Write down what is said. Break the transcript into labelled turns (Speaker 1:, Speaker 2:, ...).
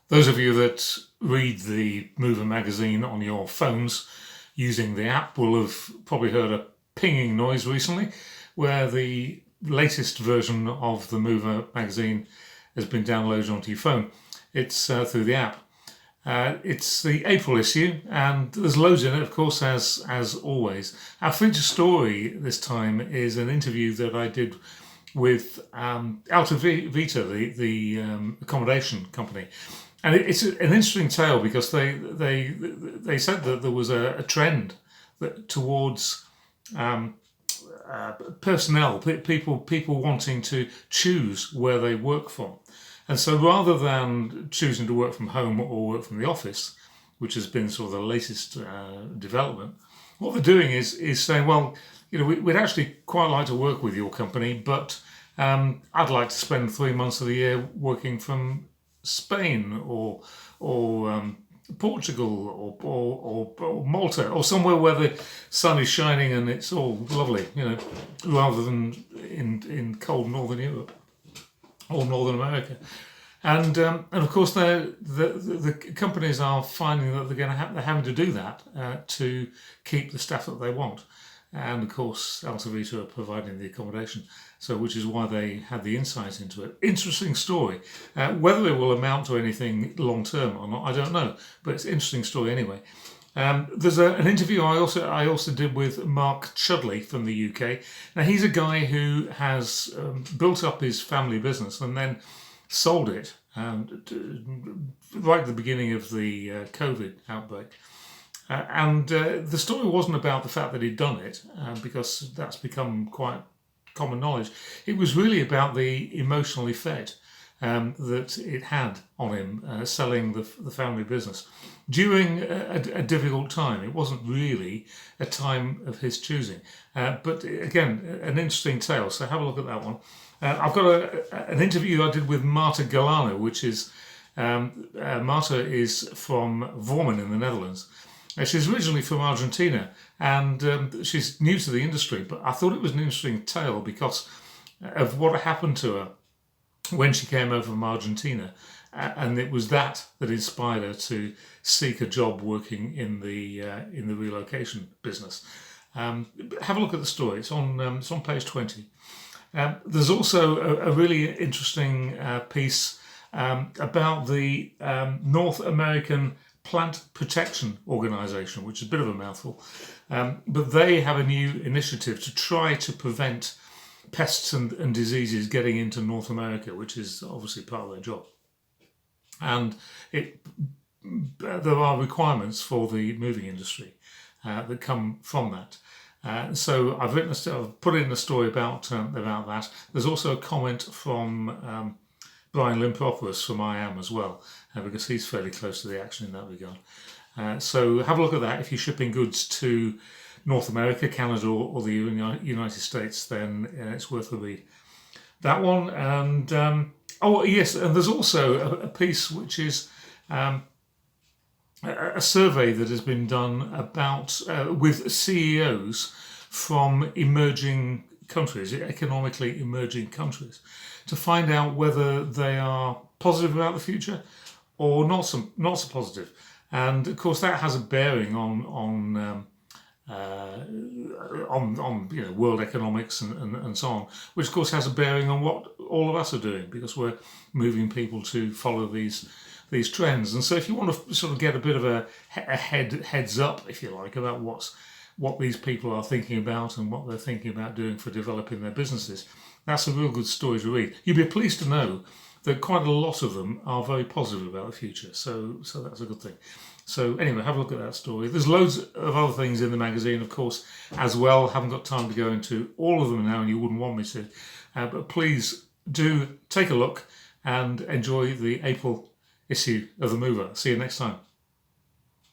Speaker 1: Those of you that read the Mover magazine on your phones using the app will have probably heard a pinging noise recently, where the latest version of the Mover magazine has been downloaded onto your phone. It's through the app. It's the April issue, and there's loads in it, of course, as always. Our feature story this time is an interview that I did with Alta Vita, the accommodation company. And it's an interesting tale because they said that there was a trend towards personnel, people wanting to choose where they work from. And so rather than choosing to work from home or work from the office, which has been sort of the latest development, what they're doing is saying, well, we'd actually quite like to work with your company, but I'd like to spend 3 months of the year working from Spain or Portugal or Malta or somewhere where the sun is shining and it's all lovely, rather than in cold Northern Europe or Northern America. And of course, the companies are finding that they're having to do that to keep the staff that they want. And of course, Alta Vita are providing the accommodation, which is why they had the insight into it. Interesting story. Whether it will amount to anything long term or not, I don't know, but it's an interesting story anyway. There's an interview I also did with Mark Chudley from the UK. Now he's a guy who has built up his family business and then sold it right at the beginning of the COVID outbreak. And the story wasn't about the fact that he'd done it, because that's become quite common knowledge. It was really about the emotional effect that it had on him selling the family business during a difficult time. It wasn't really a time of his choosing. But again, an interesting tale, so have a look at that one. I've got an interview I did with Marta Galano, which is, Marta is from Vormen in the Netherlands. She's originally from Argentina, and she's new to the industry, but I thought it was an interesting tale because of what happened to her when she came over from Argentina, and it was that inspired her to seek a job working in the relocation business. Have a look at the story. It's on page 20. There's also a really interesting piece about the North American Plant Protection Organization, which is a bit of a mouthful, but they have a new initiative to try to prevent pests and diseases getting into North America, which is obviously part of their job. And there are requirements for the moving industry that come from that. So I've put in a story about that. There's also a comment from Brian Limpopoulos from IAM as well, because he's fairly close to the action in that regard. So have a look at that. If you're shipping goods to North America, Canada, or the United States, then it's worth a read. That one, and yes, and there's also a piece which is a survey that has been done about with CEOs from emerging countries, economically emerging countries, to find out whether they are positive about the future or not so positive. And of course, that has a bearing on world economics and so on, which of course has a bearing on what all of us are doing, because we're moving people to follow these trends. And so if you want to sort of get a bit of a heads up, if you like, about what these people are thinking about and what they're thinking about doing for developing their businesses, that's a real good story to read. You'd be pleased to know that quite a lot of them are very positive about the future, so that's a good thing. So anyway, have a look at that story. There's loads of other things in the magazine, of course, as well. Haven't got time to go into all of them now, and you wouldn't want me to. But please do take a look and enjoy the April issue of The Mover. See you next time.